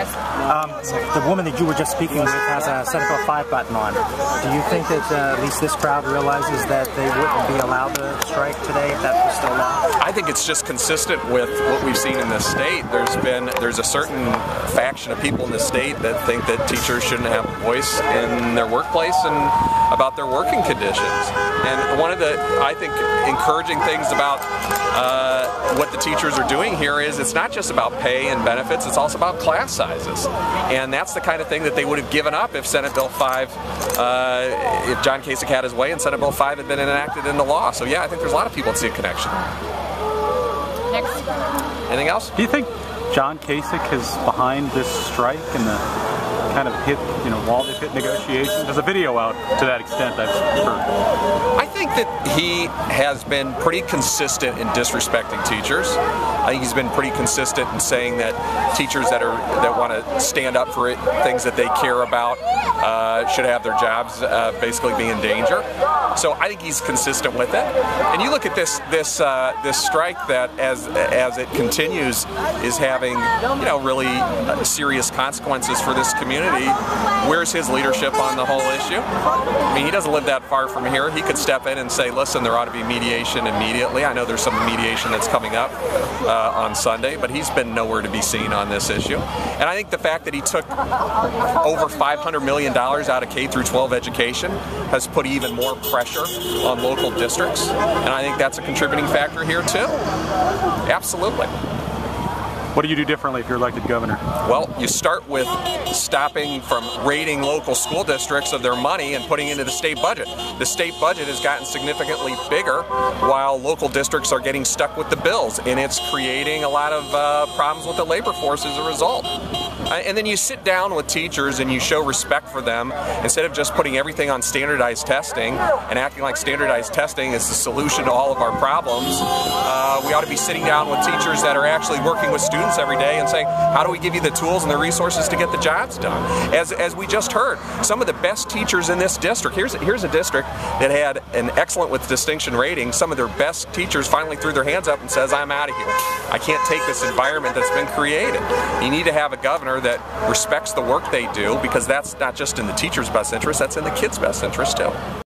Chris. The woman that you were just speaking with has a Senate Bill 5 button on. Do you think that at least this crowd realizes that they wouldn't be allowed to strike today if that was still law? I think it's just consistent with what we've seen in this state. There's a certain faction of people in this state that think that teachers shouldn't have a voice in their workplace and about their working conditions. And one of the, I think, encouraging things about what the teachers are doing here is it's not just about pay and benefits, it's also about class sizes. And that's the kind of thing that they would have given up if Senate Bill 5, if John Kasich had his way and Senate Bill 5 had been enacted into law. So yeah, I think there's a lot of people that see a connection. Next. Anything else? Do you think John Kasich is behind this strike and the kind of wall they've hit negotiations? There's a video out to that extent, I've heard. I think that he has been pretty consistent in disrespecting teachers. I think he's been pretty consistent in saying that teachers that want to stand up for things that they care about should have their jobs basically be in danger. So I think he's consistent with it. And you look at this strike that as it continues is having really serious consequences for this community. Where's his leadership on the whole issue? I mean, he doesn't live that far from here. He could step in and say, listen, there ought to be mediation immediately. I know there's some mediation that's coming up on Sunday, but he's been nowhere to be seen on this issue. And I think the fact that he took over $500 million out of K through 12 education has put even more pressure on local districts. And I think that's a contributing factor here too. Absolutely. What do you do differently if you're elected governor? Well, you start with stopping from raiding local school districts of their money and putting it into the state budget. The state budget has gotten significantly bigger while local districts are getting stuck with the bills, and it's creating a lot of problems with the labor force as a result. And then you sit down with teachers and you show respect for them instead of just putting everything on standardized testing and acting like standardized testing is the solution to all of our problems. We ought to be sitting down with teachers that are actually working with students every day and saying, how do we give you the tools and the resources to get the jobs done? As we just heard, some of the best teachers in this district, here's a district that had an excellent with distinction rating, some of their best teachers finally threw their hands up and says, I'm out of here. I can't take this environment that's been created. You need to have a governor that respects the work they do, because that's not just in the teacher's best interest, that's in the kids' best interest too.